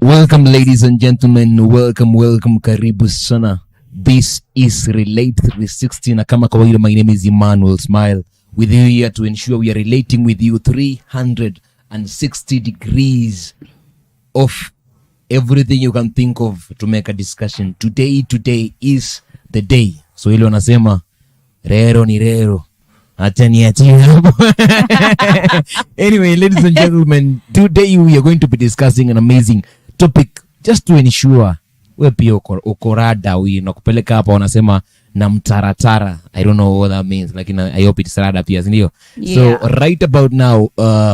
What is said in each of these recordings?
Welcome, ladies and gentlemen. Welcome. Karibu sana. This is Relate 360. Na kama kawaida, my name is Emmanuel. Smile with you here to ensure we are relating with you 360 degrees of everything you can think of to make a discussion. Today is the day. So ile wanasema rero ni rero. Anyway, ladies and gentlemen, today we are going to be discussing an amazing topic just to ensure we pia ukorada nakupeleka hapa wanasema na mtaratara. I don't know what that means, like I hope it's rada pia, ndio. So right about now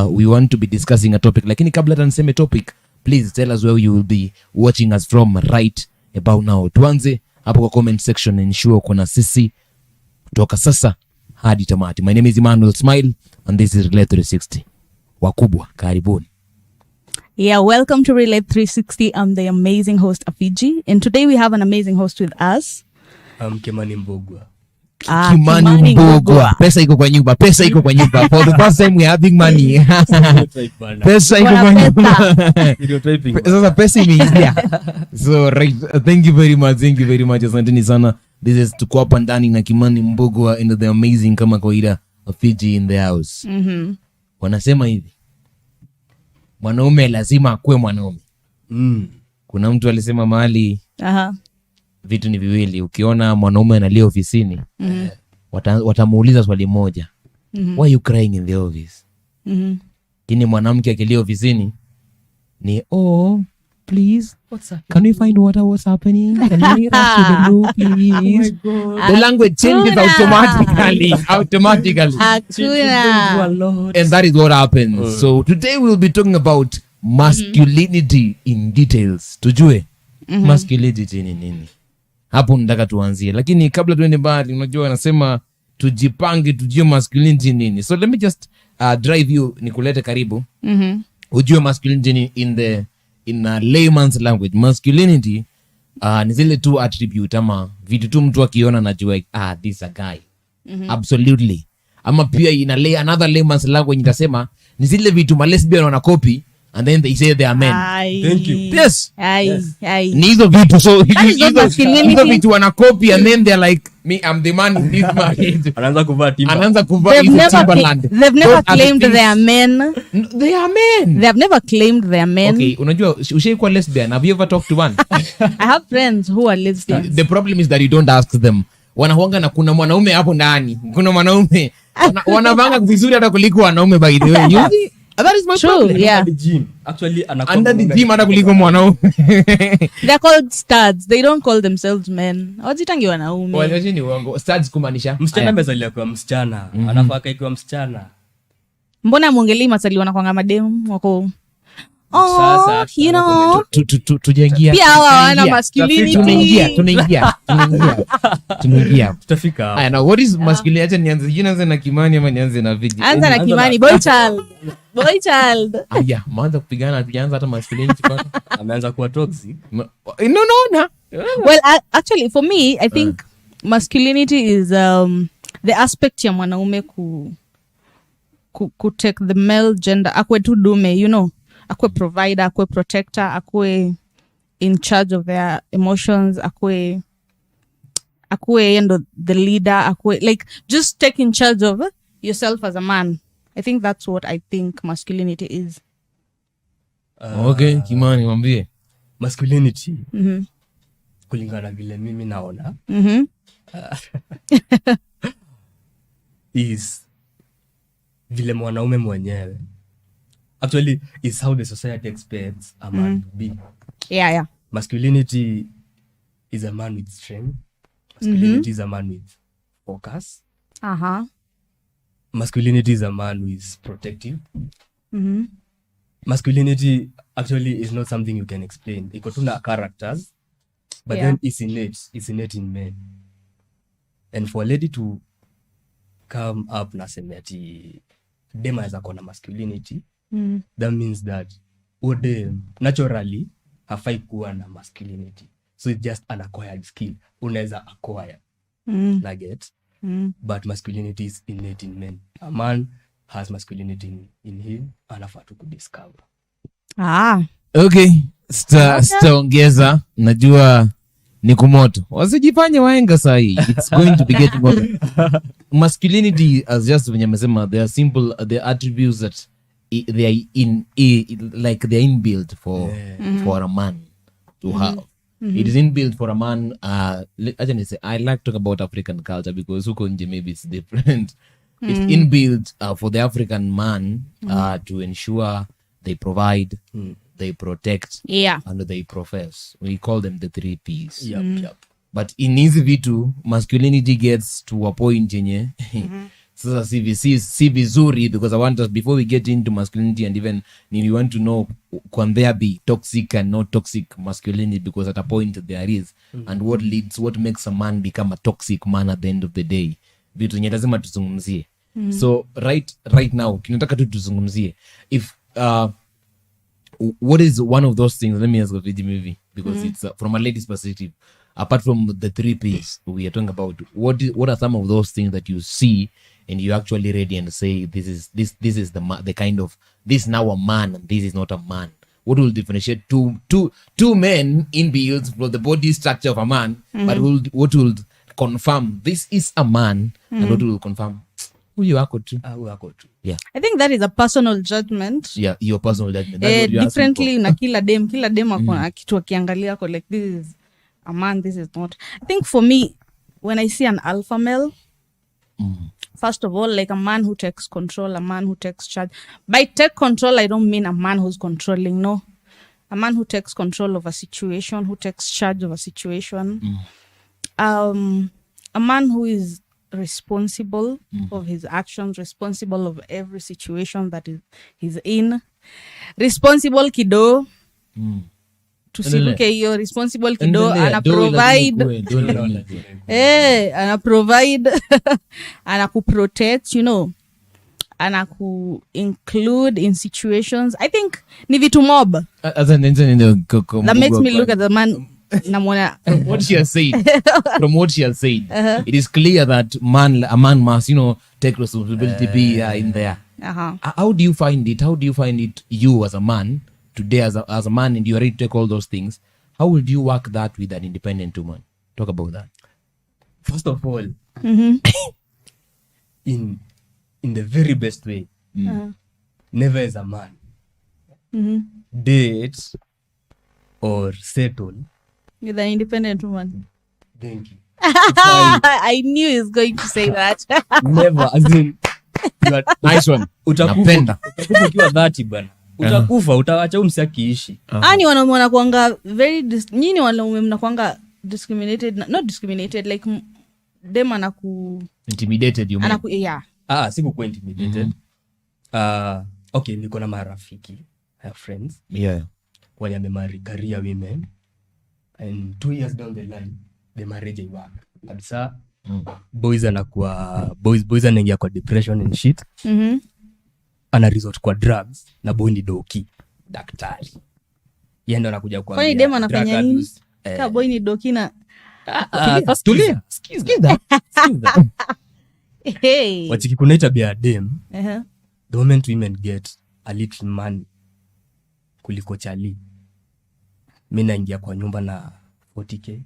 we want to be discussing a topic, lakini kabla taniseme topic, please tell us where you will be watching us from right about now. Tuanze hapo kwa comment section, ensure kuna sisi kutoka sasa hadi tamati. My name is Emmanuel Smile and this is Relate 360. Wakubwa, karibuni. Yeah, welcome to Relate 360. I'm the amazing host Afigy, and today we have an amazing host with us. I'm Kimani Mbugua. Kimani Mbugua. Pesa iko kwa nyumba. For the first time we having money. Pesa iko kwa nyumba. Sasa pesa imeingia. So right, thank you very much. Asanteni sana. This is to kwa pandani na Kimani Mbugua and the amazing kama kawaida Afigy in the house. Wanasema hivi, mwanaume lazima akuwe mwanaume. Kuna mtu alisema mahali vitu ni viwili. Ukiona mwanaume analia ofisini, watamuuliza swali moja, why you crying in the office? Kini mwanamke akilia ofisini ni please, can we find what's happening? Can you rush to the room, please? Oh, the language changes automatically. And that is what happens. So today we'll be talking about masculinity in details. Tujue masculinity ni nini. Hapo nataka tuanzie. Lakini kabla tuende mbali, unajua wanasema tujipange, tujue masculinity nini. So let me just drive you, nikulete karibu. Ujue masculinity in a layman's language. Masculinity ni zile tu attribute ama vitu tu mtu akiona najua this is a guy. Absolutely. Ama pia in another layman's language nitasema ni zile vitu ma lesbian wana copy and then they say they are men. Thank you. Yes. Ni hizo vitu, so hizo vitu wana copy and then they're like, me, I'm the man in this market. Anaanza kuvaa Timberland. They've never claimed they are men. They are men. They have never claimed they are men. Okay, unajua ushaikuwa lesbian? Have you ever talked to one? I have friends who are lesbians. The problem is that you don't ask them. Wanahuanga na kuna mwanaume hapo ndani. Kuna mwanaume wanavanga vizuri hata kuliko wanaume, by the way. That is my problem. Yeah. the gym. Actually, under the gym hata kuliko mwanaume. They're called studs. They don't call themselves men. Wajitangi wanaume. Wale ni uongo. Studs kumaanisha msichana amezalia kwa msichana, anafaa kaikwa msichana. Mbona muongelei masaliwa na kwanga mademu wako? Sasa, you know, tujaingia. pia hawa wana masculinity. Tunaingia. Tutafika hapo. Now what is masculinity? Acha nianze na Kimani ama nianze na Afigy? Anza na Kimani, boy child. Aya, maanza kupigana, hatujaanza hata masculinity kwanza. Ameanza kuwa toxic. No. Well, actually for me, I think masculinity is the aspect ya mwanaume ku take the male gender, akwe tu dume, you know. Akwe provider, akwe protector, akwe in charge of their emotions, akwe the leader, akwe like just take in charge of yourself as a man. I think that's what I think masculinity is. Okay, Kimani mwambie. Masculinity. Kulingana vile mimi naona. Is vile mwanaume mwenyewe. Actually, is how the society expects a man to be. Yeah. Masculinity is a man with strength. Masculinity is a man with focus. Masculinity is a man who is protective. Masculinity actually is not something you can explain. Iko tu na characters, but then it's innate in men. And for a lady to come up na sema ati dema za kona masculinity, that means that dem naturally hafai kuwa na masculinity. So it's just an acquired skill. Unaweza acquire. Nugget. But masculinity is innate in men. A man has masculinity in him, anafaa tu kudiscover. Okay, sitaongeza. Najua ni kumoto, wasijifanye waenga sahi. It's going to be getting hotter. Masculinity, as just venye amesema, they are simple, the attributes that they are like they are inbuilt for a man to have. It is inbuilt for a man. I like to talk about African culture because huko nje maybe it's different. It's inbuilt for the African man to ensure they provide, they protect, and they profess. We call them the 3 Ps. Yep. But in hizi vitu masculinity gets to a point yenye sasa si vizuri, because I want us, before we get into masculinity, and even we want to know, can there be toxic and not toxic masculinity, because at a point there is, and what makes a man become a toxic man at the end of the day, vitu nye lazima tuzungumzie. So right now kinataka tu tuzungumzie if what is one of those things. Let me ask Afigy maybe, because it's from a lady's perspective, apart from the 3 Ps we are talking about, what are some of those things that you see and you actually ready and say this is the kind of, this now a man and this is not a man? What will differentiate two men in builds for the body structure of a man, but what will confirm this is a man, and what will confirm huyu wako tu? Yeah, I think that is a personal judgment. Yeah, your personal judgment. That's what you're Differently na kila dem akona kitu akiangalia ko like this is a man, this is not. I think for me, when I see an alpha male, first of all, like a man who takes control, a man who takes charge. By take control, I don't mean a man who's controlling, no. A man who takes control of a situation, who takes charge of a situation. A man who is responsible of his actions, responsible of every situation that he's in. Responsible kido. Tusiruke hiyo, responsible kido, anaprovide, anakuprotect, you know, anaku-include in situations. I think ni vitu mob that makes me look at the man. What she has said, from what she has said, it is clear that a man must, you know, take responsibility, be in there. How do you find it? How do you find it, you as a man today, as a man, and you are ready to take all those things? How would you work that with an independent woman? Talk about that. First of all, in the very best way, never as a man date or settle with an independent woman. Thank you. I knew he was going to say that. Never, as in, nice one. Utakufa ukiwa 30 bana. Utakufa, utawacha umsi akiishi. Ani wanaume wanakuanga nyinyi wanaume mnakuanga discriminated, not discriminated, like dem intimidated, you mean? Yeah. Sikuwa intimidated. Okay, niko na marafiki, I have friends. Yeah. Wale wamemarry career women, and 2 years down the line the marriage work. Kabisa boys anaingia kwa depression and shit. Ana resort kwa drugs, na boy ni doki daktari. Yeye ndo anakuja kwa kwani dem anafanya nini? Ka boy ni doki na tulia. Sikiza. Hey. Wachiki kuna tabia dem. The moment women get a little money kuliko chali, mimi naingia kwa nyumba na 40k,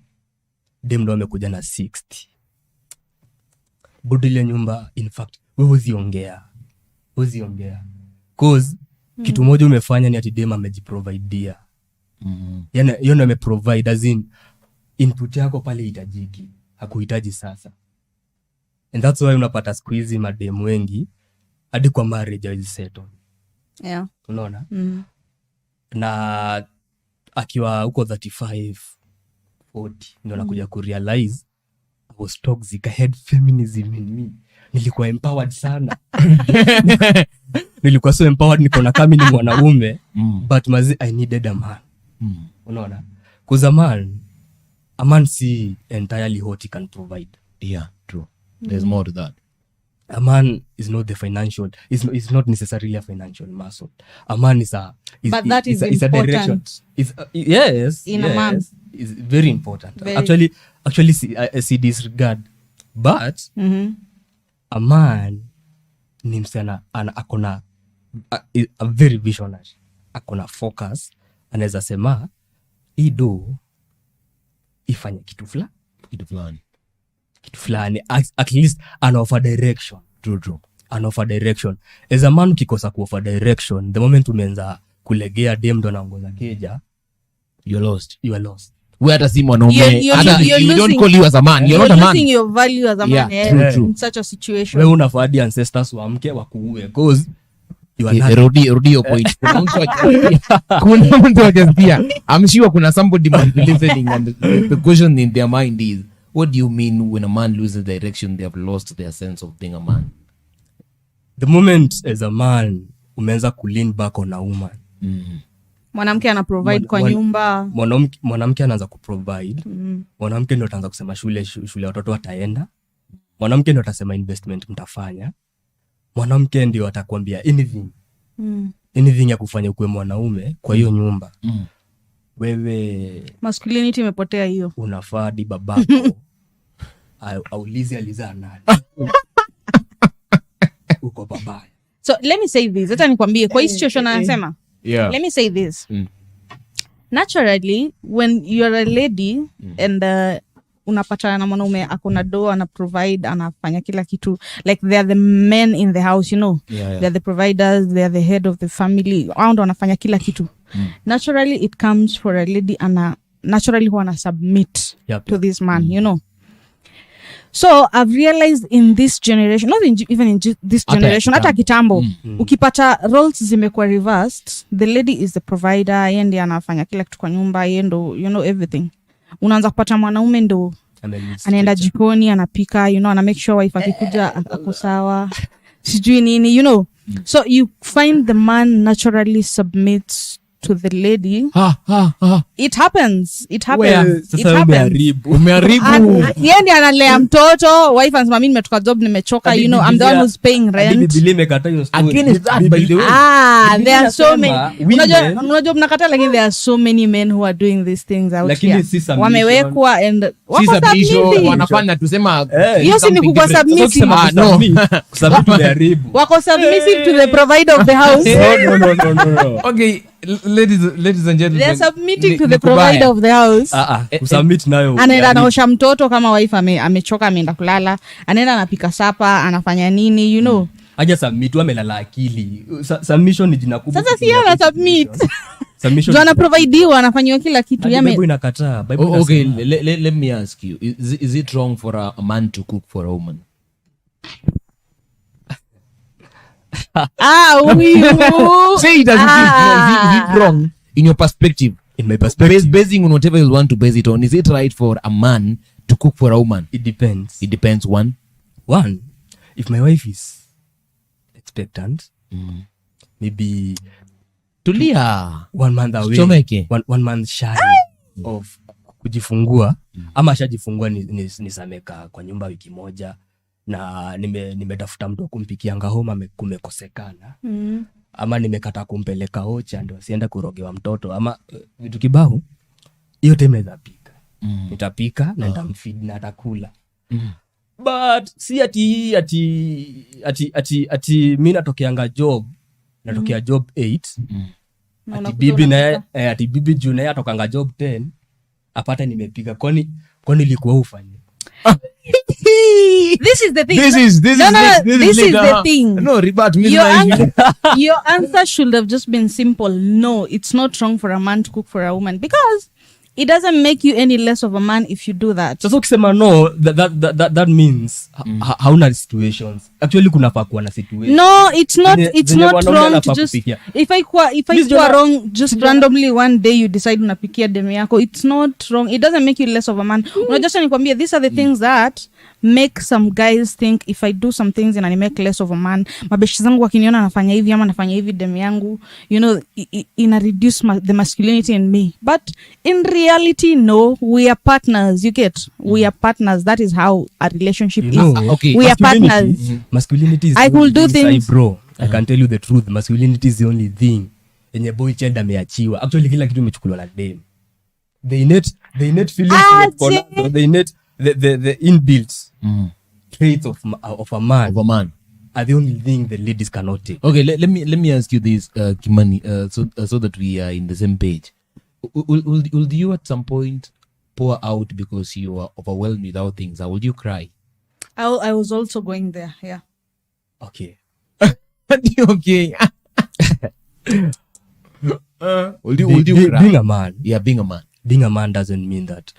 dem ndo amekuja na 60. Budile nyumba, in fact wewe uziongea cause kitu moja umefanya ni ati dem amejiprovidea. Yana yeye ndo ameprovide, as in input yako pale hitajiki, hakuhitaji sasa. And that's why unapata squeeze madem wengi hadi kwa marriage hawezi settle. Yeah. Unaona? Na akiwa huko 35 40 ndio nakuja kurealize I was toxic. I had feminism in me. Nilikuwa empowered sana. Nilikuwa so empowered, niko na kama ni mwanaume, but I needed a man. Unaona? Because a man see entirely what he can provide. Yeah, true. There's more to that. A man is not the financial, is not necessarily a financial muscle. A man is a direction. Yes, in a man is very important. Very. Actually I see disregard, but a man ni msana akona a very visionary, akona focus, anaweza sema hii do ifanye kitu fulani, at least an offer direction. True. An offer direction. As a man ukikosa ku offer direction, the moment umeanza kulegea dem ndo naongoza keja, you are lost. We hata si mwanaume, you don't call you as a man, you're not a man. Losing your value as a man in such a situation. Wewe unafadi ancestors waamke wakuue cause you are not. Rudi your point. Kuna mtu akasikia. I'm sure kuna somebody listening and the question in their mind is, what do you mean when a man loses direction, they have lost their sense of being a man? The moment as a man umeanza ku lean back on a woman. Mwanamke ana provide kwa nyumba. Mwanamke anaanza ku provide. Mwanamke ndio ataanza kusema shule watoto wataenda. Mwanamke ndio atasema investment mtafanya. Mwanamke ndio atakwambia anything ya kufanya ukue mwanaume kwa hiyo nyumba. Wewe masculinity imepotea hiyo. Unafaa di babako aulize alizaa nani. Uko babaya. So let me say this. Hata nikwambie kwa hii situation anasema. Yeah. Let me say this. Naturally, when you're a lady and unapatana na mwanaume akona do, ana provide, anafanya kila kitu, like they are the men in the house, you know. They are the providers, they are the head of the family. Wao ndo wanafanya kila kitu. Naturally it comes for a lady and naturally wanna submit to this man, you know. So I've realized in this generation, not even in this generation, hata kitambo, ukipata roles zimekuwa reversed, the lady is the provider, yeye ndiye anafanya kila kitu kwa nyumba, yeye ndo, you know, everything. Unaanza kupata mwanaume ndo anaenda jikoni, anapika, you know, ana make sure wife akikuja ako sawa, sijui nini, you know. So you find the man naturally submits to the lady. It happens. Umeharibu. Yeye ndiye analea mtoto, wife anasema mimi nimetoka job nimechoka, you know, I'm the one who's paying rent. Again, by the way. There are so many. Unajua mnakataa, lakini there are so many men who are doing these things out here. Wamewekwa and wanafanya tusema hiyo si ni kukua submissive. No. Wako submissive to the provider of the house. No. Okay, ladies and gentlemen, they are submitting to the provider of the house. Kusubmit nayo. Anaenda anaosha mtoto kama wife amechoka ameenda kulala, anaenda anapika sapa, anafanya nini, you know. Haja submit amelala akili. Submission ni jina kubwa. Sasa si ana submit. Submission. Jana provideiwa, anafanywa kila kitu. Bible inakataa. Okay, let me ask you. Is it wrong for a man to cook for a woman? Say it as is it wrong in your perspective? In my perspective, basing on whatever you want to base it on, is it right for a man to cook for a woman? It depends. One, if my wife is expectant, maybe tulia 1 month away, Chomeke. 1 month shy of kujifungua, ama shajifungua nisameka kwa nyumba wiki moja, na nimetafuta mtu kumpikianga home kumekosekana, ama nimekata kumpeleka hocha ndio asiende kurogewa mtoto, ama vitu kibao, hiyo time naweza pika. Nitapika na nitamfeed na atakula. But si ati mimi natokea job 8, ati bibi juu naye atokanga job 10 apata nimepika, kwani ilikuwa ufanye. This is the thing. This is the thing. No, rebut me. Your answer should have just been simple. No, it's not wrong for a man to cook for a woman, because it doesn't make you any less of a man if you do that. So ukisema no, that means hauna situations. Actually kuna pa kuwa na situation. No, it's not wrong to just if I wrong just randomly one day you decide unapikia demu yako, it's not wrong. It doesn't make you less of a man. Unajua nikwambia, these are the things that make some guys think if I do some things and I make less of a man, mabeshi zangu wakiniona nafanya hivi ama nafanya hivi demu yangu, you know, ina reduce the masculinity in me. But in reality, no, we are partners. You get? We are partners. That is how a relationship is. Okay. We are partners. Masculinity is, I will do things, bro. I can tell you the truth. Masculinity is the only thing yenye boy child ameachiwa. Actually kila kitu imechukuliwa na dem. They innate feelings, they innate the inbuilt traits of a man are the only thing the ladies cannot take. Okay, let me ask you this, Kimani, so that we are in the same page. Will you at some point pour out because you are overwhelmed with all things, or will you cry? I was also going there. Yeah. Okay. Okay. Will you cry? Being a man. Yeah, being a man. Being a man doesn't mean that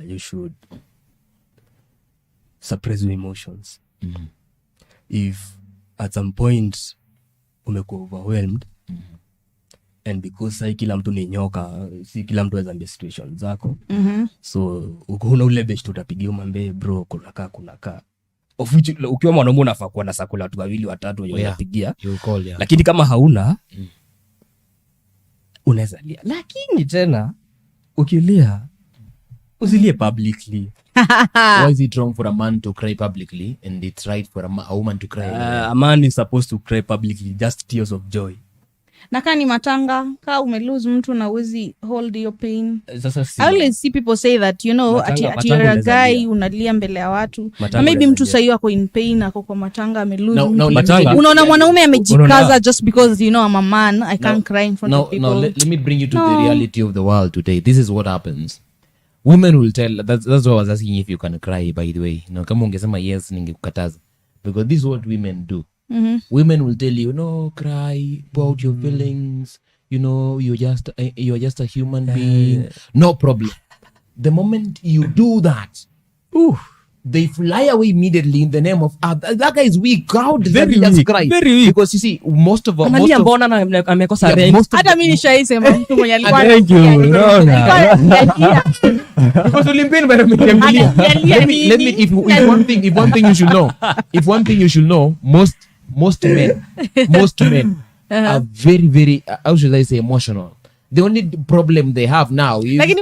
you should suppress your emotions. Mm-hmm. If at some point umekuwa overwhelmed, and because sai kila mtu ni nyoka, si kila mtu azambia situation zako, so ukuna ule best utapigia umwambie bro kunaka of which ukiwa mwanaume unafaa kuwa na sakula watu wawili watatu wenye unapigia, lakini kama hauna unaweza lia, lakini tena ukilia usilie publicly. Why is it wrong for a man to cry publicly and it's right for a woman to cry? A man is supposed to cry publicly, just tears of joy. Na kama ni matanga, kama umelose mtu na uwezi hold your pain. Sasa I always see people say that, you know, ati you're a guy, unalia mbele ya watu. Na maybe mtu sahi wako in pain, ako kwa matanga, amelose mtu. Unaona mwanaume amejikaza just because, you know, I'm a man, I can't cry in front of people. No, let me bring you to the reality of the world today. This is what happens. Women will tell, that's what I was asking if you can cry, by the way. No, kama ungesema yes, ningekukataza. Because this is what women do. Women will tell you, no, cry, pour out your feelings, you know, you're just a human being, no problem. The moment you do that, they fly away immediately in the name of that guy is weak. How does that just cry? Very weak. Because you see, most of amekosa range. Hata mimi nishaisema mtu mwenye alikuwa Thank you. Because Olympian let me if one thing you should know, most men are very, very, how should I say, emotional. The only problem they have now is they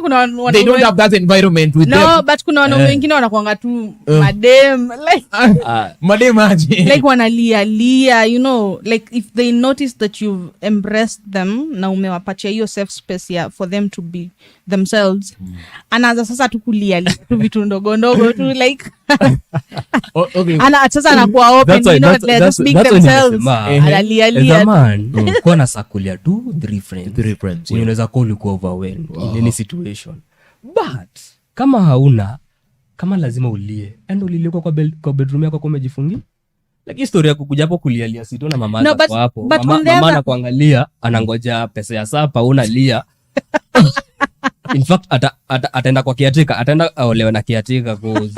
don't have that environment with them. No, but kuna wanaume wengine wanakuanga tu madem, like madem aje. Like wanalia, you know, like if they notice that you've embraced them na umewapatia hiyo safe space for them to be themselves, anaanza sasa tu kulia tu vitu ndogo tu like okay. Ana sasa anakuwa open, you know, they're just being themselves. Analia. Man, kwa na sakulia tu three friends. Unaweza call you overwhelmed in any situation. But kama lazima ulie, and ulilie kwa bedroom yako kwa umejifungia. Like historia kukuja hapo kulialia sito na mama yako hapo. Mama anakuangalia, anangoja pesa ya sapa, unalia. In fact ataenda kwa kiatika, ataenda aolewe na kiatika cause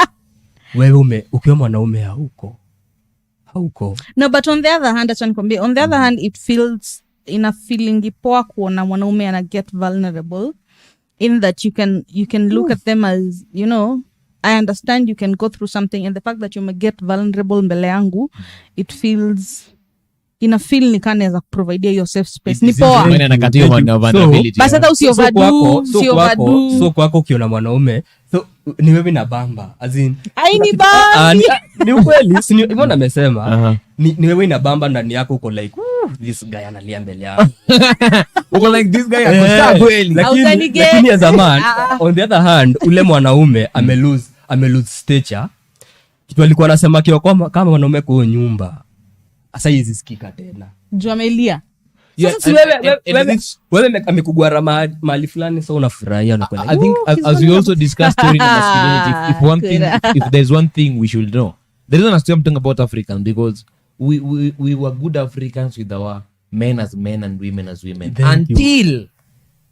wewe ukiwa mwanaume hauko. No, but on the other hand, acha nikwambie, on the other hand, it feels ina feeling poa kuona mwanaume ana get vulnerable in that you can look at them as, you know, I understand you can go through something, and the fact that you may get vulnerable mbele yangu, it feels ina feel ni kana za provide your safe space. Ni poa. Mwana nakatio vulnerability. Basi hata usiovadu. So kwako ukiona mwanaume, so ni wewe na bamba, as in ai ni bamba. Ni ukweli, si mbona amesema ni wewe na bamba ndani yako uko like this guy analia mbele yako. Uko like this guy akosa kweli. Lakini as a man, on the other hand, ule mwanaume amelose stature. Kitu alikuwa anasema kama mwanaume kwa nyumba. Asa hizi sikika tena. Juamelia. Sasa wewe amekugwara mahali fulani, so unafurahia na kwenda. I think as we also discussed during the masculinity, if there's one thing we should know, there isn't a something about Africans, because we were good Africans with our men as men and women as women. Until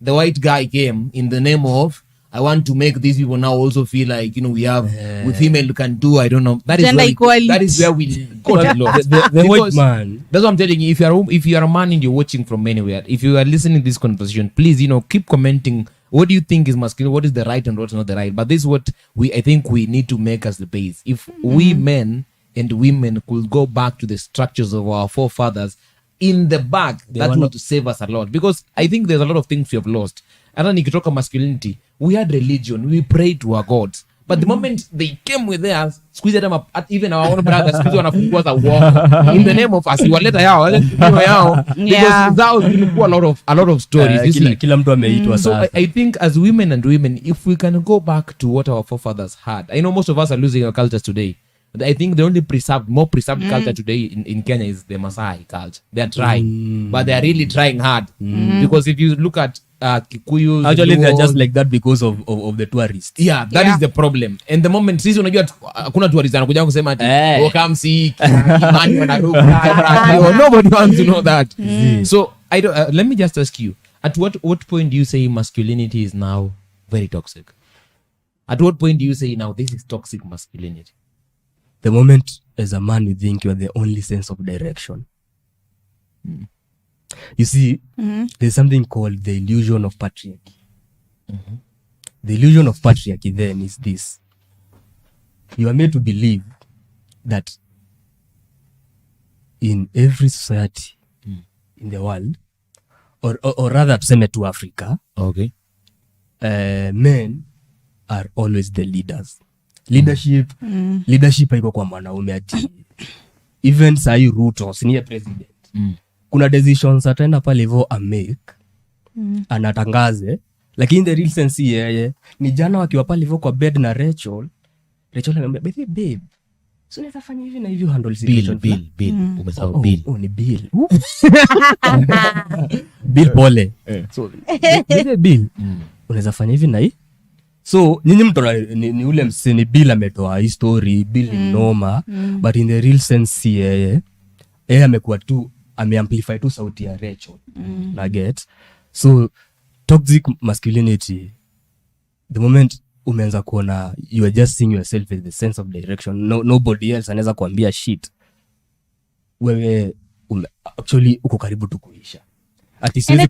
the white guy came in the name of, I want to make these people now also feel like, you know, we have with female you can do, I don't know. That is where we got lost. The white man. That's what I'm telling you. If you are a man and you're watching from anywhere, if you are listening to this conversation, please, you know, keep commenting. What do you think is masculine? What is the right and what's not the right? But this is what I think we need to make as the base. If we men and women could go back to the structures of our forefathers in the back, that would save us a lot. Because I think there's a lot of things we have lost. Hata nikitoka masculinity, we had religion, we prayed to our gods, but the moment they came with theirs, squeeze them up, even our own brothers squeeze wanafungua za war in the name of asiwaleta yao because that was a lot of stories. Kila mtu ameitwa sasa. So I think as women and women, if we can go back to what our forefathers had, I know most of us are losing our cultures today. But I think the only more preserved culture today in Kenya is the Maasai culture. They are trying, but they are really trying hard. Because if you look at Kikuyus, Actually, they're Luo. just like that because of the tourists. Yeah, that is the problem. And the moment sisi unajua hakuna tourist anakuja kusema ati come see Kimani wanaruka. Nobody wants to know that. So I don't, let me just ask you, at what point do you say masculinity is now very toxic? At what point do you say now this is toxic masculinity? The moment as a man you think you are the only sense of direction. You see, there's something called the illusion of patriarchy. The illusion of patriarchy then is this. You are made to believe that in every society in the world, or rather tuseme to Africa, Okay. Men are always the leaders. Leadership haiko kwa mwanaume ati. Even sahi Ruto, senior president. Kuna decisions ataenda pale hivyo make anatangaze, lakini the real sense yeye ni jana wakiwa pale hivyo kwa bed na Rachel anamwambia babe, so unaweza fanya hivi na hivi handle situation. Bill. Umesahau Bill. Oh, ni Bill. Bill pole. So Bill unaweza fanya hivi na hii. So nyinyi mtu ni ule mseni Bill ametoa hii story, Bill ni noma, but in the real sense yeye amekuwa tu ameamplify tu sauti ya Rachel. Na get. So toxic masculinity, the moment umeanza kuona you are just seeing yourself as the sense of direction, nobody else anaweza kuambia shit, wewe actually uko karibu tu kuisha. And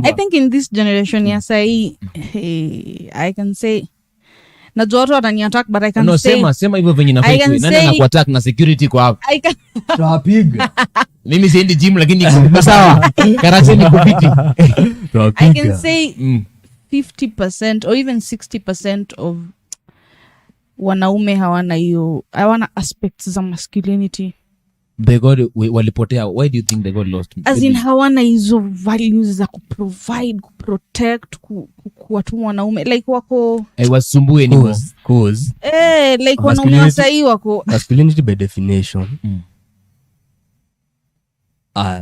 I think in this generation ya sahi, I can say najua watu watani attack, but I can say sema hivyo venye na fake nani anakuattack na security kwa hapo. Tunapiga. Mimi siendi gym lakini niko sawa. Karate ni kupiti. I can say 50% or even 60% of wanaume hawana aspects za masculinity. They got walipotea. Why do you think they got lost? As in hawana hizo values za kuprovide, kuprotect, kuwatu wanaume like wako wasumbue anymore. Cause like wanaume wasai wako masculinity by definition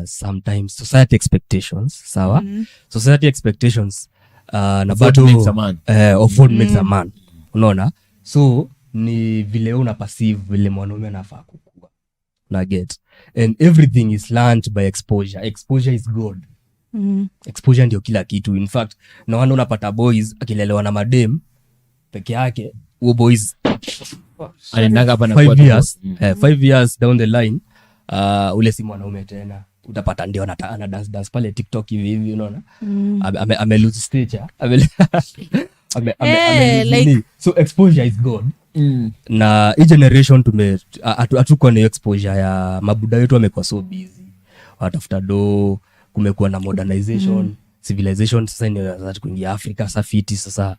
sometimes society expectations, sawa? Society expectations na bado of what makes a man. Unaona? So ni vile una perceive vile mwanaume anafaa kukua. Na get. And everything is learned by exposure. Exposure is God. Exposure ndio kila kitu. In fact, na wana unapata boys akilelewa na madem peke yake, huo boys anaenda hapa na 5 years down the line, ule si mwanaume tena. Utapata ndio ana dance pale TikTok hivi unaona? Ame lose stature. Like, so exposure is God. Na hii generation hatuko na exposure ya mabuda wetu wamekuwa so busy. Watafuta do, kumekuwa na modernization, civilization sasa ni kuingia Afrika safiti sasa.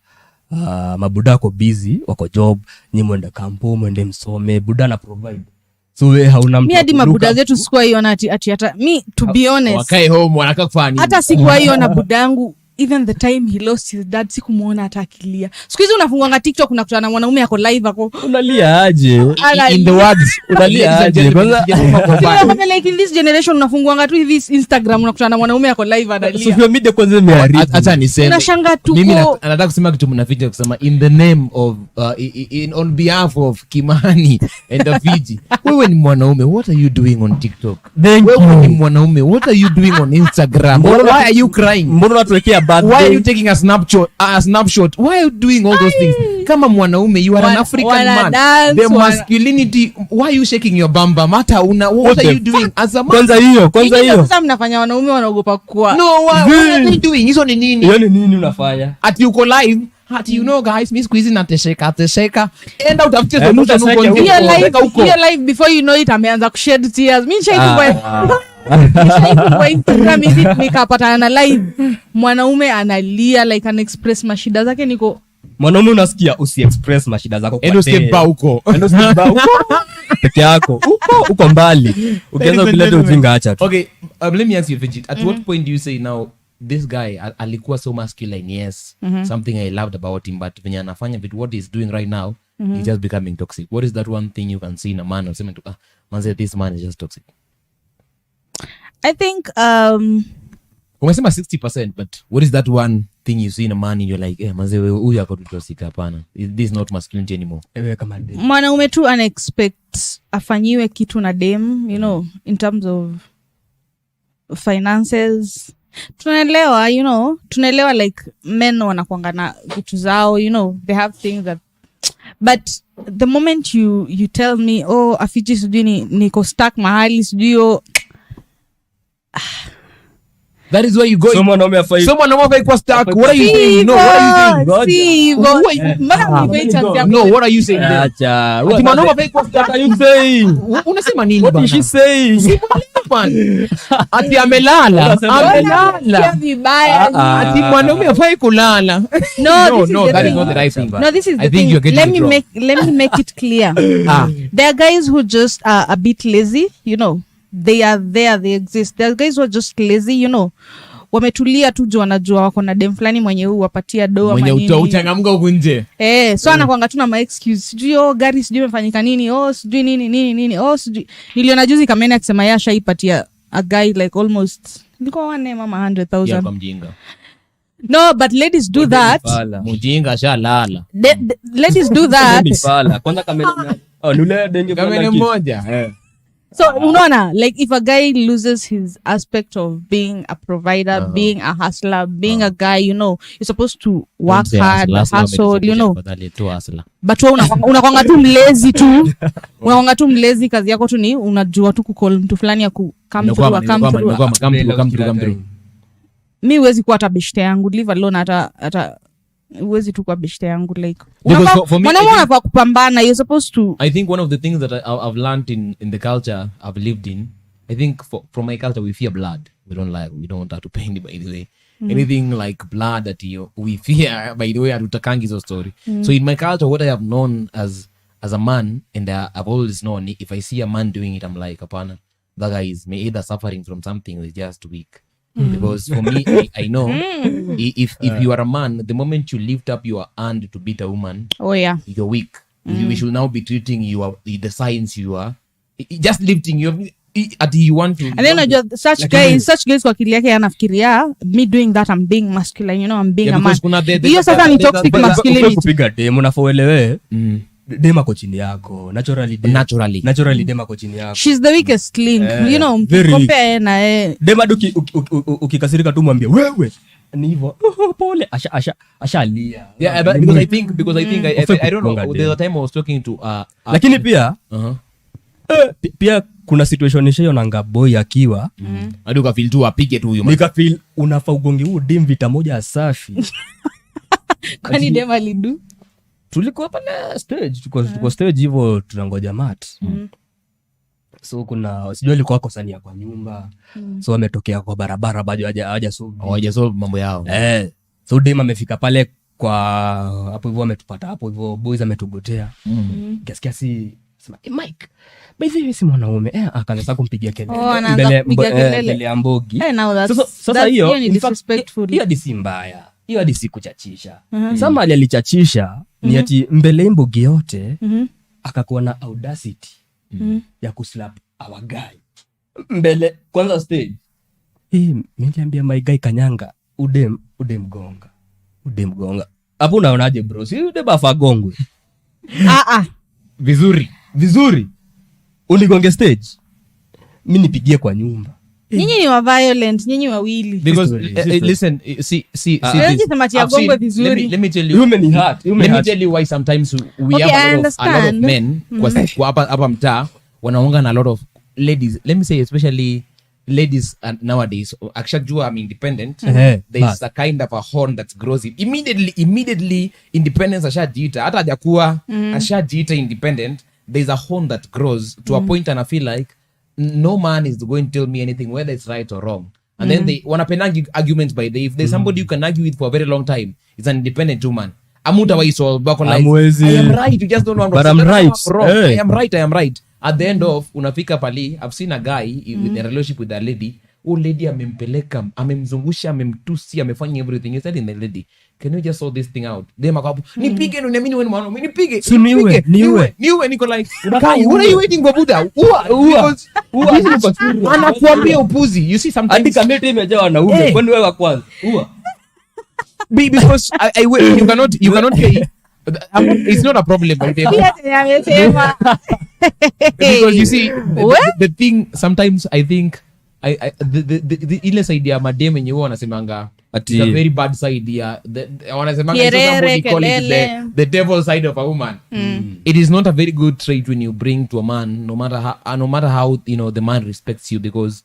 Mabuda wako busy, wako job, nyinyi mwende kampo, mwende msome, buda na provide. So we hauna mtu. Mimi hadi mabuda zetu sikuwa hiona ati hata me to be honest. Wakae home wanaka kufanya. Hata sikuwa hiona budangu. Even the time he lost his dad sikumuona hata akilia. Siku hizi unafungwanga TikTok unakutana na mwanaume yako live ako. Unalia aje? In the words unalia aje? Kwanza like in this generation unafungwanga tu hivi Instagram unakutana na mwanaume yako live analia. Social media kwanza imeharibu. Acha niseme. Unashanga tu. Mimi nataka kusema kitu mnaficha kusema in the name of on behalf of Kimani and Afigy. Wewe ni mwanaume, what are you doing on TikTok? Wewe ni mwanaume, what are you doing on Instagram? Why are you crying? Mbona unatuwekea why are you taking a snapshot? Why are you doing all those things? Kama mwanaume, you are an African man. Dance, the masculinity, why are you shaking your bamba? Mata what are you doing as a man? Kwanza hiyo. Sasa mnafanya wanaume wanaogopa kwa. No, what are you doing? Hizo ni nini? Hiyo ni nini unafanya? Ati uko live, ati you know guys, mimi squeeze na tesheka. Enda utafute solution huko nje. Hiyo live before you know it ameanza kushed tears. Mimi kwa Instagram hivi nikapata na live mwanaume analia like an express mashida zake niko mwanaume unasikia usi-express mashida zako kwa temba huko peke yako uko mbali ukianza kuleta ujinga acha tu. Okay, let me ask you Afigy, at what point do you say now this guy alikuwa so masculine, yes, something I loved about him, but venye anafanya vitu what he's doing right now he's just becoming toxic? What is that one thing you can see in a man or something to man say this man is just toxic? I think umesema 60%, but what is that one thing you see in a man and you're like, manze wewe huyu akotutosika hapana. This is not masculinity anymore. Ewe kama dem. Mwanaume tu unexpect afanyiwe kitu na dem, you know, in terms of finances. Tunaelewa, you know, tunaelewa like men wanakuanga na vitu zao, you know, they have things that, but the moment you tell me, oh, Afigy sijui niko stuck mahali sijui that is where you go. Someone afai kwa stuck. What are you saying? No, what are you saying? No, what are you saying? Acha. What are you saying? Unasema nini bana? What is she saying? Ati amelala. Ati mwanaume afai kulala. No, that is not the right thing. No, this is the thing. Let me make it clear. There are guys who just are a bit lazy, you know. They are there, they exist. There are guys who are just lazy, you know. Wametulia tu juu wanajua wako na dem fulani mwenye huu wapatia doa manini. Mwenye uchangamka huko nje. So anakuanga tu na ma excuse. Sijui gari sijui imefanyika nini. Sijui nini. Sijui. Niliona juzi Kimani akisema yeye ashaipatia a guy like almost niko wane mama 100,000. Ya mjinga. No, but ladies do that. Mjinga shalala. Ladies do that. Kwanza nule denge kamera moja. So unaona, like if a guy loses his aspect of being a provider, being a hustler, being a guy, you know, you're supposed to work hard, hustle, you know. But unakwanga tu mlezi tu. Unakwanga tu mlezi, kazi yako tu ni unajua tu kucall mtu fulani ya come through. Mi huwezi kuwa hata beshte yangu, leave alone hata uwezi tu kwa beshte yangu like mwanaume anafaa kupambana. You're supposed to. I think one of the things that I've learned in the culture I've lived in, I think from my culture we fear blood. We don't want that to pain, by the way. Anything like blood that we fear, by the way, hatutakangi hizo story. So in my culture, what I have known as a man, and I've always known, if I see a man doing it, I'm like, apana, that guy is either suffering from something or is just weak. Because for me, I know if you are a man, the moment you lift up your hand to beat a woman, you're weak. We should now be treating you the signs you are just lifting you at you want to. And then such guys kwa akili yake anafikiria me doing that I'm being masculine, you know, I'm being a man. Hiyo sasa ni toxic masculinity. Kupiga demo na foelewe. Dema ko chini yako naturally dema ko chini yako. She's the weakest link, you know, compare na dema duki ukikasirika tu mwambie wewe ni hivyo pole ashalia. Yeah, because I think I don't know, the time I was talking to lakini pia pia kuna situation nishayo nanga boy akiwa hadi ukafeel tu apige tu huyo nikafeel unafaa ugonge huu dim vita moja safi. Kwani dem alidu tulikuwa pale stage tuko stage hivyo tunangoja mat. So kuna sijui alikuwa wako sania kwa nyumba. So ametokea kwa barabara bado haja solve mambo yao. So dem amefika pale kwa hapo hivyo ametupata hapo hivyo boys ametugotea. Kasikia si sema Mike by the way si mwanaume akaanza kumpigia kelele mbele ya Mbogi. Sasa hiyo ni disrespectful. Hiyo disi mbaya. Hiyo hadi sikuchachisha. Sama alichachisha ni ati mbele Mbogi yote akakuwa na audacity ya kuslap our guy. Mbele kwanza stage. Mimi niambia my guy kanyanga udem gonga. Hapo unaonaje bro? Si udem afagongwe. Vizuri. Unigonge stage. Mimi nipigie kwa nyumba. Nyinyi ni wa violent, nyinyi wawili. Because listen, see let me tell you. Let me tell you why sometimes we have a lot of men kwa hapa mtaa wanaonga na a lot of ladies. Let me say especially ladies nowadays akishajua I'm independent, there is a kind of a horn that grows immediately independence ashajiita hata hajakuwa ashajiita independent. There is a horn that grows to a point and I feel like no man is going to tell me anything whether it's right or wrong. And then they wanapenda arguments by the if there's somebody you can argue with for a very long time, it's an independent woman. Amuta wa iso bako like I am right, you just don't want to. But I'm right. Hey. I am right. At the end of unafika pali, I've seen a guy in a relationship with a lady. Lady amempeleka, amemzungusha, amemtusi, amefanya everything. He said in the lady, can you just sort this thing out? Dema kabu, nipige no niamini wewe mwana, nipige. Niwe niko like, what are you waiting for Buddha? Ua. Anakuambia upuzi. You see sometimes hadi kamera imejaa wanaume, kwani wewe wa kwanza? Ua. because you cannot pay. It's not a problem. Because you see, the thing sometimes I think the illness idea madem yenye huwa wanasemanga it's a very bad side ya wanasemanga somebody call it the devil side of a woman. It is not a very good trait when you bring to a man, no matter how the man respects you, because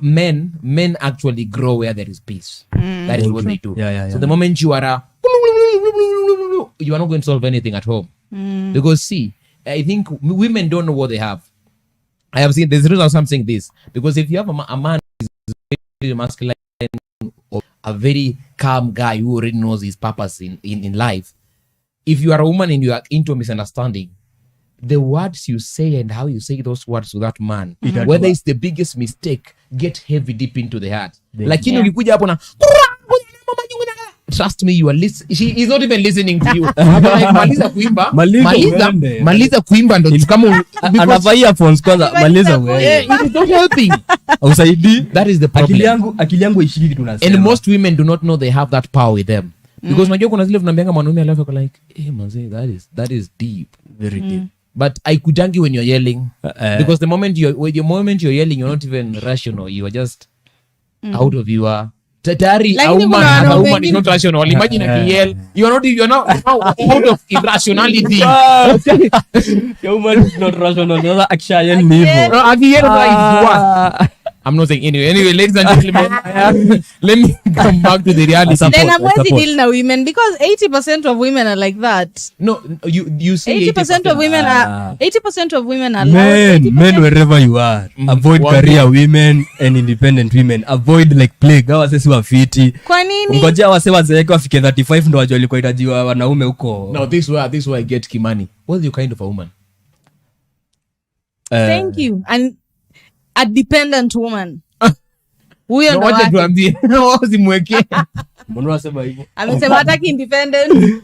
men actually grow where there is peace. That is what they do. So the moment you are not going to solve anything at home. Because see, I think women don't know what they have. I have seen, there's a reason I'm saying this, because if you have a man who is very masculine or a very calm guy who already knows his purpose in life, if you are a woman and you are into a misunderstanding, the words you say and how you say those words to that man, whether it's the biggest mistake, get heavy deep into the heart. Like, ukikuja hapo na trust me, you are she is not even listening to you. Maliza kuimba, maliza kuimba ndo kama anavaa earphones kwanza, maliza wewe. It is not helping. Usaidi. That is the problem. Akili yangu ishiki tunasema. And most women do not know they have that power with them. Because unajua kuna zile tunaambianga mwanaume alafu ako like, "Eh manze, that is deep, very deep." But I kujangi when you're yelling, because the moment you're yelling, you're not even rational. You are just out of your tayari. A woman is not rational. Imagine a yell. You're not out of irrationality. A woman is not rational. No, actually, I'm not saying anyway, ladies and gentlemen, let me come back to the reality. Then I'm going to deal now women, because 80% of women are like that. No, you say 80% of women are 80% of women are men wherever you are. Avoid career women and independent women. Avoid like plague. Hawa sisi wafiti. Kwa nini? Ngojea wase wazeke wafike 35 ndo wajue walikuwa hitajiwa wanaume huko. No, this way I get Kimani. What's your kind of a woman? Thank you. And a dependent woman. Huyo ndo wacha tuambie. Usimwekee. Mbona unasema hivyo? Amesema hataki independent.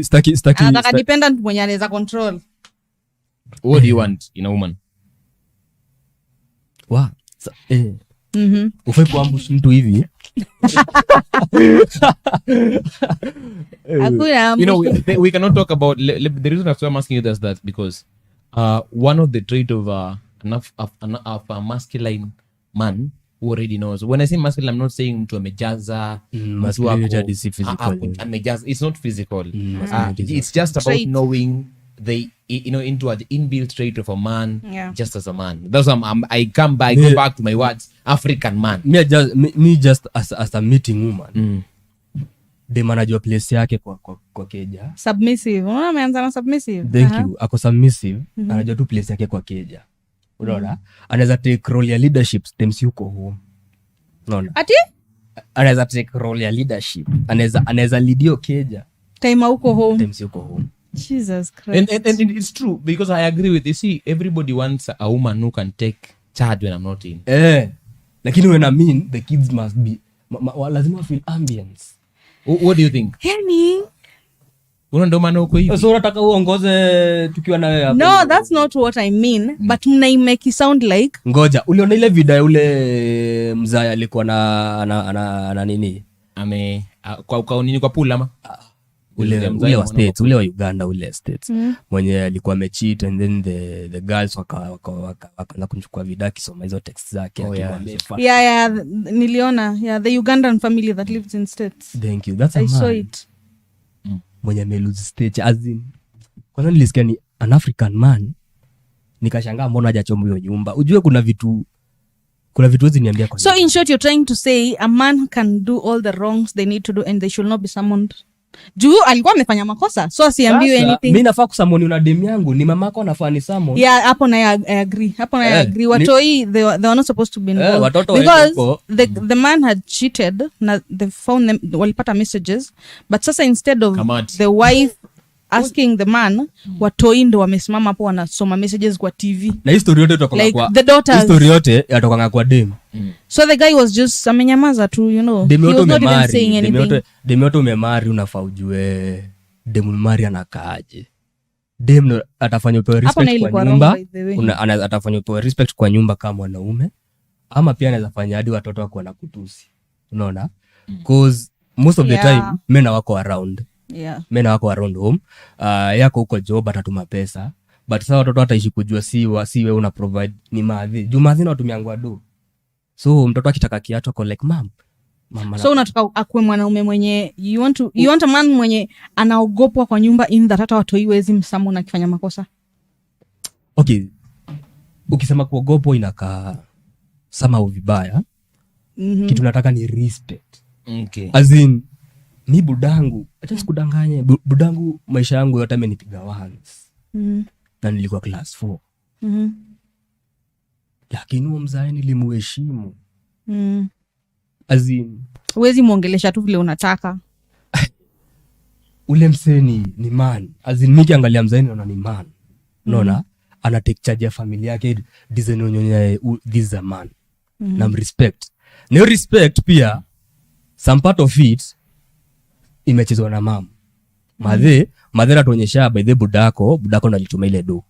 Staki. Anataka dependent mwenye anaweza control. What do you want in a woman? Wow. Ufai kuambush mtu hivi. We cannot talk about the reason I'm asking you this, that because one of the trait of a masculine man who already knows. When I say masculine, I'm not saying mtu amejaza, masculinity is physical. Amejaza. It's not physical. It's just about knowing into the inbuilt trait of a man, just as a man. That's why I go back to my words, African man. Me just as a meeting woman. Dem anajua place yake kwa keja. Submissive. Unaona ameanza na submissive. Thank you. Ako submissive. Anajua tu place yake kwa keja. Unaona? Anaweza take role ya leadership times yuko home. Unaona? Ati? Anaweza take role ya leadership. Anaweza lead yo keja. Time uko home. Times yuko home. Jesus Christ. And it's true, because I agree with you. See, everybody wants a woman who can take charge when I'm not in. Lakini when I'm in, the kids must be lazima feel ambience. What do you think? Yani Ndo maana uko hivi. So unataka uongoze tukiwa na wewe hapo? No, that's not what I mean, but mnaimeki sound like. Ngoja, uliona ile video ule mzaya alikuwa na nini? Kwa nini kwa pool ama? Ule wa States, ule wa Uganda, ule States. Mwenye alikuwa amecheat and then the girls wakaanza kuchukua video akisoma hizo text zake akimwambia. Yeah, niliona. Yeah, the Ugandan family that lives in States. Thank you. That's a I man. saw it. Mwenye amelose stage as in. Kwanza nilisikia ni an African man. Nikashangaa mbona hajachoma hiyo nyumba. Ujue kuna vitu hizi niambia kwa. So in short, you're trying to say a man can do all the wrongs they need to do and they should not be summoned. Juu alikuwa amefanya makosa, so asiambiwe anything. Mimi nafaa kusamoni una dem yangu, ni mamako anafaa ni summon. Yeah, hapo na I agree. Watoi they were not supposed to be involved. Because the man had cheated, na they found them, walipata messages, but sasa instead of the wife asking the man, watoi ndo wamesimama hapo wanasoma messages kwa TV. Na history yote kutoka like kwa the daughters. History yote yatoka kwa dem. So the guy was just amenyamaza tu, you know. He was not even saying anything. Dem yote umemari, unafaa ujue dem umemari anakaaje. Dem atafanya upewe respect kwa nyumba. Atafanya upewe respect kwa nyumba kama mwanaume. Ama pia anaweza fanya hadi watoto wako na kutusi. Unaona? Cause most of the time men wako around. Men wako around home. Yako huko job atatuma pesa. But sasa watoto wataishi kujua si wewe una provide ni madhi. Juu madhi na watumiangwa do. So mtoto akitaka kiatu ako like mama. So unataka akue mwanaume mwenye you want a man mwenye anaogopwa kwa nyumba in that hata watoi wezi msamu na kifanya makosa. Okay. Ukisema kuogopwa inakaa somehow vibaya. Kitu nataka ni respect. Okay. As in mi budangu, acha sikudanganye, budangu maisha yangu yote amenipiga once. Na nilikuwa class 4. Lakini huyo mzae nilimuheshimu. As in huwezi muongelesha tu vile unataka. Ule mseni ni man. As in miki angalia mzae naona ni man. Unaona? Ana take charge ya familia yake, design onyonya this is a man. Na respect. Na respect pia some part of it imechezwa na mama. Madhe atuonyesha by the budako ndo alituma ile do.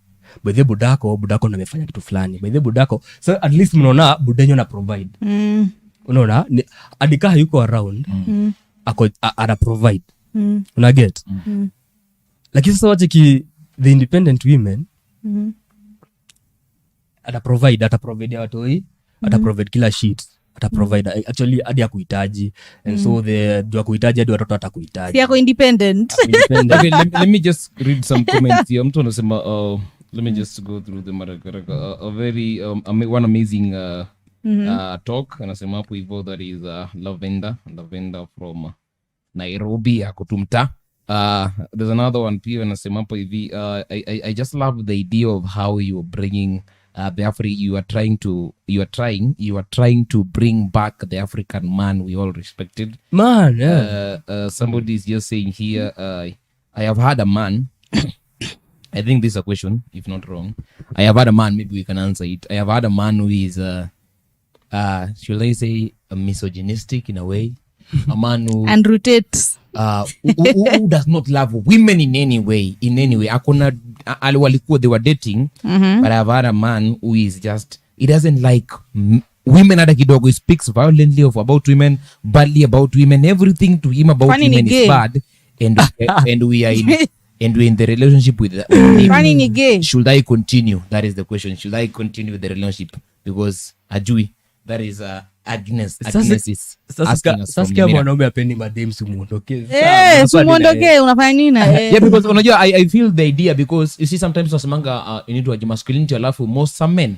By the budako ndo amefanya kitu fulani. By the budako so at least mnaona budenyo na provide. Unaona adika yuko around ako ana provide. Una get? Lakini sasa wache the independent women ata provide watoi, ata provide kila shit. Ata provide actually hadi ya kuhitaji and so the do kuhitaji hadi watoto atakuhitaji. Si yako independent. Okay, let me just read some comments here. Mtu anasema let me just go through them. A very one amazing talk. Anasema hapo hivyo that is Lavender from Nairobi akutumta. There's another one pia anasema hapo hivi I just love the idea of how you are bringing the you are trying to bring back the African man we all respected. Man, yeah. Somebody is just saying here, I have had a man. I think this is a question, if not wrong. I have had a man, maybe we can answer it. I have had a man who is, should I say, misogynistic in a way. A man who... and rotates. Who does not love women in any way. Akona walikuwa they were dating, but I've had a man who is just, he doesn't like women hata kidogo. He speaks violently about women, badly about women. Everything to him about women is bad, and we are in the relationship with him. Should I continue? That is the question. Should I continue the relationship? Because ajui, that is Agnes is asking us from Sasa mwanaume apendi madem simuondoke. Simuondoke unafanya nini? Yeah, because unajua I feel the idea because you see sometimes wasemanga you need to masculinity alafu most some men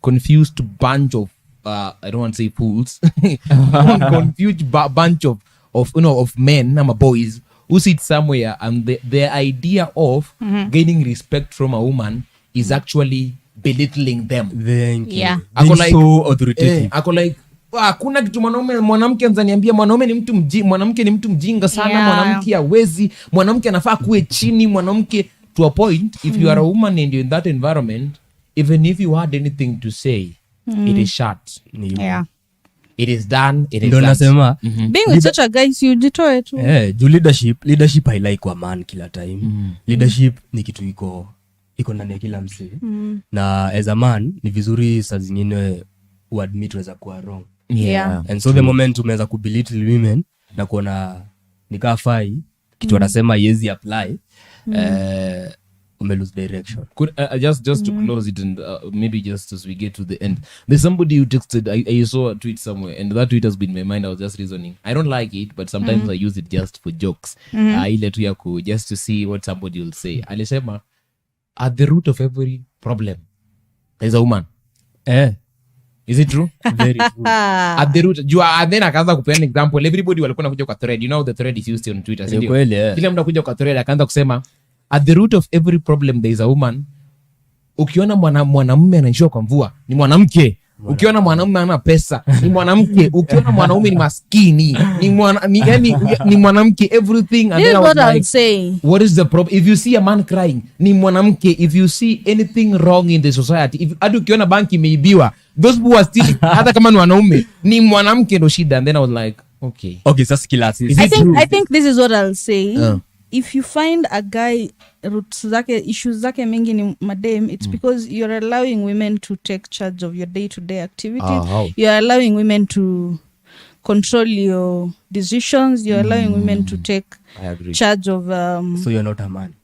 confused bunch of I don't want to say fools. Confused bunch of men ama boys who sit somewhere and the idea of gaining respect from a woman is actually belittling them. Thank you. Yeah. Ako like so authoritative. Ako like hakuna kitu mwanamke anzaniambia mwanaume ni mtu mwanamke ni mtu mjinga sana, mwanamke hawezi, mwanamke anafaa kuwe chini, mwanamke to a point. If you are a woman and you're in that environment, even if you had anything to say, it is shut. Yeah. It is done. It is done. Nasema, being with such a guy, you jitoe tu. Do leadership I like kwa man kila time. Leadership ni kitu iko ndani ya kila msee. Na as a man ni vizuri saa zingine uadmit weza kuwa wrong. Yeah. And so the moment umeweza kubelittle women na kuona nikaa fai kitu wanasema yezi apply, ume lose direction. Could just to close it and maybe just as we get to the end, there's somebody who texted, I saw a tweet somewhere and that tweet has been in my mind. I was just reasoning, I don't like it, but sometimes I use it just for jokes. Ile tu ya just to see what somebody will say. Alisema at the root of every problem there's a woman. Is it true? Very true. At the root, then akaanza kupeana example. Everybody walikuwa nakuja kwa thread. You know the thread is used on Twitter. Kila mtu anakuja kwa thread akaanza kusema at the root of every problem there is a woman. Ukiona mwanamume anaishiwa kwa mvua ni mwanamke. Ukiona mwanamume ana pesa ni mwanamke. Ukiona mwanaume ni maskini ni mwanamke. Everything. And this then is what I was I'll say. What is the problem? If you see a man crying ni mwanamke. If you see anything wrong in the society, hadi ukiona banki imeibiwa, those who are stealing hata kama ni wanaume ni mwanamke ndo shida. And then I was like, okay sasa kilasi. I think this is what I'll say. If you find a guy roots zake issues zake mingi ni madem, it's because you're allowing women to take charge of your day-to-day activities. You're allowing women to control your decisions. You're allowing women to take charge of so you're not a man.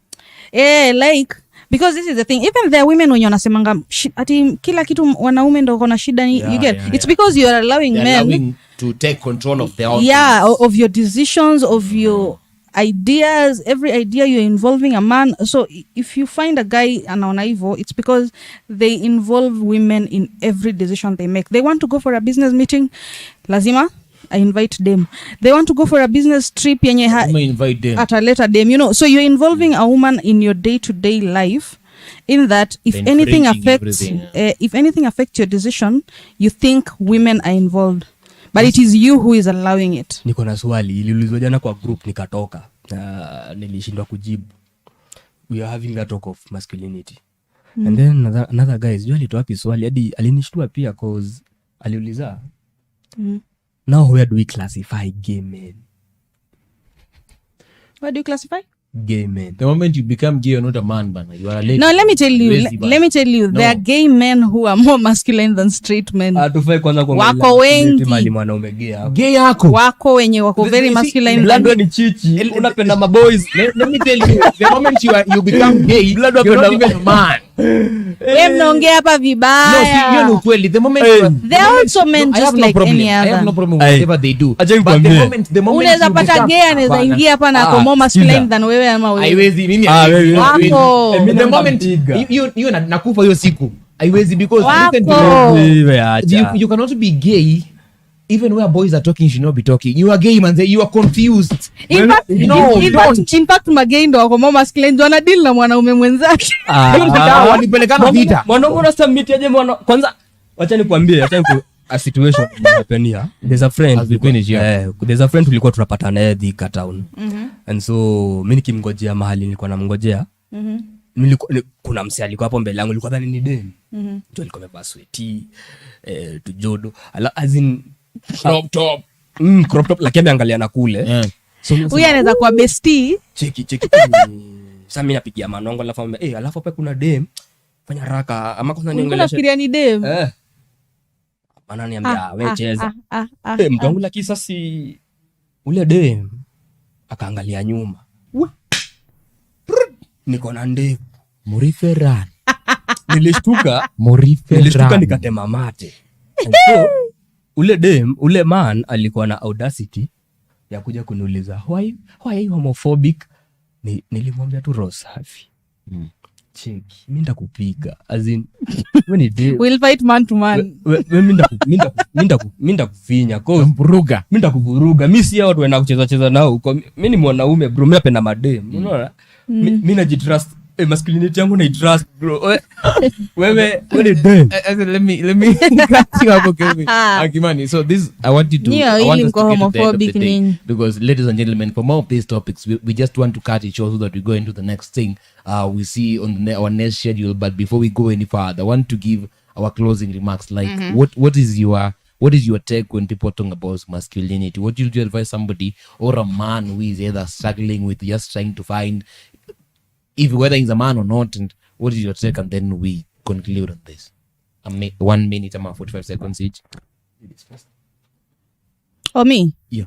Like, because this is the thing, even there are women wenye wanasemanga ati kila kitu wanaume ndo kona shida, you get it's because you are allowing men to take control of their own of your decisions, of your ideas. Every idea you're involving a man. So if you find a guy anaona hivyo, it's because they involve women in every decision they make. They want to go for a business meeting, lazima I invite them. They want to go for a business trip, yenye invite them at a later them, you know. So you're involving a woman in your day-to-day life, in that if anything affects your decision, you think women are involved, but it is you who is allowing it. Niko na swali iliulizwa jana kwa group nikatoka, nilishindwa kujibu. We are having a talk of masculinity. And then another guy is alitoa wapi swali hadi alinishtua pia, cause aliuliza now where do we classify gay men? Where do you classify gay men? The moment you become gay, you're not a man, bana. You are a lady. No, let me tell you, there are gay men who are more masculine than straight men. Atufai kwanza kwa wako wengi mali mwanaume gay hapo. Gay yako wako wenye wako very masculine. Blando ni chichi, unapenda maboys. Let me tell you, the moment you become gay, you're not even a man. Wewe mnaongea hapa vibaya. No, see, you know clearly the moment they are also men just like any other. I have no problem with whatever they do. But the moment unaweza pata gay anaweza ingia hapa na kwa more masculine than wewe ama wewe. Haiwezi mimi. Wako. The moment you nakufa hiyo siku. Haiwezi because you cannot be gay. Even where boys are talking, you should not be talking. You are gay, man. You are confused. In fact, magay ndo wako more masculine, ndo wana deal na mwanaume mwenzake. Walipelekana vita. Mwanaume unasubmit aje mwana? Kwanza acha nikwambie, a situation hapenia. There's a friend tulikuwa tunapata naye Thika town. And so mimi nikimngojea mahali nilikuwa namngojea. Kuna msee alikuwa hapo mbele yangu, nilikuwa dhani ni dem. Mtu alikuwa amevaa sweaty, tujodo. As in crop top lakini ameangalia na kule. So huyu anaweza kuwa bestie. Cheki. Sasa mimi napigia manongo alafu hapa kuna dem. Fanya haraka ama kwanza niongeleshe. Unafikiria ni dem? Ananiambia wewe cheza. Mtu wangu lakini sasa si ule dem akaangalia nyuma. Niko na ndevu. Muriferan. Nilishtuka nikatema mate. So ule man alikuwa na audacity ya kuja kuniuliza why are you homophobic? Nilimwambia tu roho safi. Cheki, mimi ndakupiga. As in we'll fight man to man. Mimi ndakufinya cause mvuruga. Mimi ndakuvuruga. Mimi si watu wanaenda kucheza nao huko. Mimi ni mwanaume bro, mimi napenda madem. Unaona? Mimi najitrust. Masculinity yangu na trust bro. Wewe dem. Let me cut you up, okay? Kimani, so this I want us to homophobic because ladies and gentlemen, for more of these topics we just want to cut it short so that we go into the next thing we see on our next schedule. But before we go any further, I want to give our closing remarks. Like what is your take when people talk about masculinity? What would you advise somebody or a man who is either struggling with just trying to find if whether he's a man or not, and what is your take? And then we conclude on this. 1 minute and 45 seconds each. Or me? Yeah.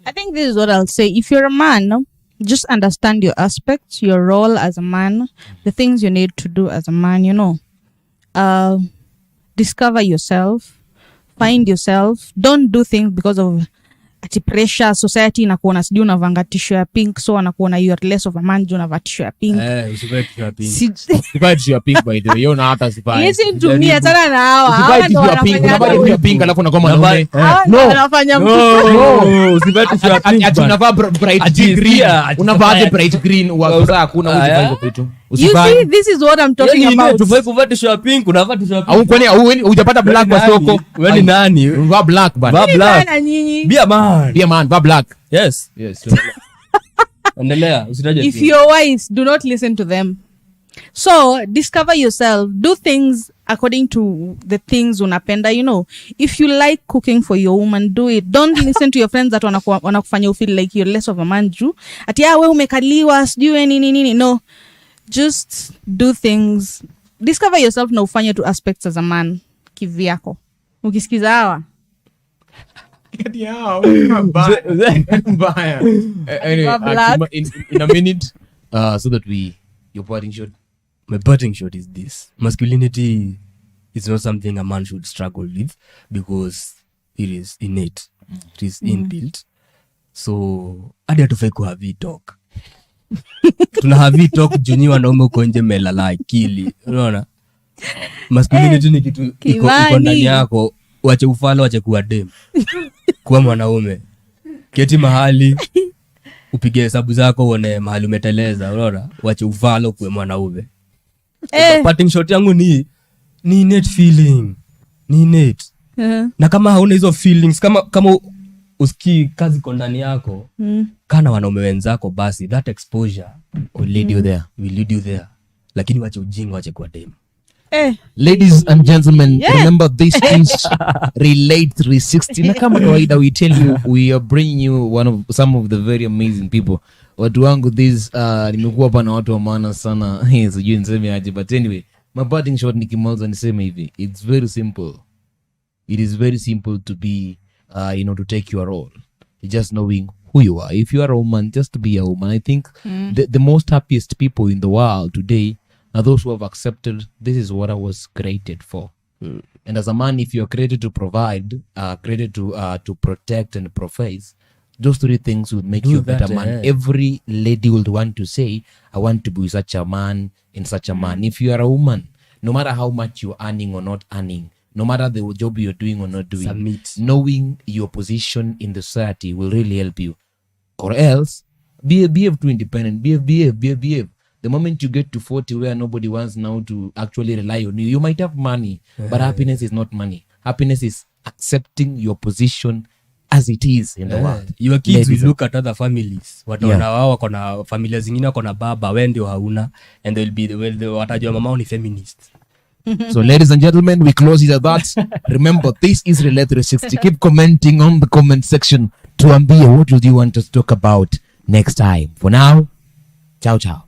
I think this is what I'll say. If you're a man, just understand your aspects, your role as a man, the things you need to do as a man, you know. Discover yourself, find yourself. Don't do things because of ati pressure society inakuona sijui unavanga tisho ya pink, so anakuona you are less of a man juu unavaa tisho ya pink. Usivae tisho ya pink. Usivae tisho ya pink by the way. Yona hata sivae. Listen to me, atana na hawa. Usivae tisho ya pink. Unavaa tisho ya pink alafu unakuwa mwanaume. No. Wanafanya no. Usivae tisho ya pink. Ati unavaa bright green. Unavaa bright green wakosa hakuna usivae hizo vitu. You see, this is what I'm talking about. Tufai kuvaa tisho ya pink, unavaa tisho ya pink. Au kwani hujapata black kwa soko? Wewe ni nani? Unavaa black bana. Vaa black. Be a man, vaa black. Yes. Endelea, usitaje. If you're wise, do not listen to them. So, discover yourself. Do things according to the things unapenda, you know. If you like cooking for your woman, do it. Don't listen to your friends that wanakufanya you feel like you're less of a man juu. Ati wewe umekaliwa, sijui nini. No. Just do things. Discover yourself na ufanye tu aspects as a man kivyako. Ukisikiza hawa Kati yao mbaya. Anyway, in a minute, so that your parting shot. My parting shot is this: masculinity is not something a man should struggle with, because it is innate, it is inbuilt. So hadi hatufai kuhavi talk. Tuna havi talk juni wanaume uko nje melala akili, unaona? Masculinity ni kitu iko ndani yako. Wache ufala, wache kuwa dem. Kuwa mwanaume. Keti mahali upige hesabu zako uone mahali umeteleza, unaona? Wache ufala kuwa mwanaume. Parting shot yangu ni innate feeling. Ni innate. Na kama hauna hizo feelings, kama usikii kazi kwa ndani yako, kana wanaume wenzako, basi that exposure will lead you there. Lakini wache ujinga, wache kuwa dem. Ladies and gentlemen, remember this is Relate 360. Na kama kawaida, we tell you we are bringing you some of the very amazing people. Watu wangu this nimekuwa hapa na watu wa maana sana. Sijui niseme aje, but anyway, my parting shot nikimaliza niseme hivi. It's very simple. It is very simple to be to take your role. Just knowing who you are. If you are a woman, just be a woman. I think the most happiest people in the world today are those who have accepted this is what I was created for. And as a man, if you're created to provide, created to protect and profess, those three things would make you a better man. Every lady would want to say, I want to be such a man and such a man. If you are a woman, no matter how much you're earning or not earning, no matter the job you're doing or not doing, submit. Knowing your position in the society will really help you. Or else, behave too independent. Behave. The moment you get to 40 where nobody wants now to actually rely on you, you might have money, but happiness is not money. Happiness is accepting your position as it is in the world. Your kids will look at other families. Wataona wao wako na familia zingine, wako na baba, wewe ndio hauna, and watajua mama ni feminist. So ladies and gentlemen, we close it at that. Remember, this is Relate 360. Keep commenting on the comment section to ambia what would you want us to talk about next time. For now, ciao ciao.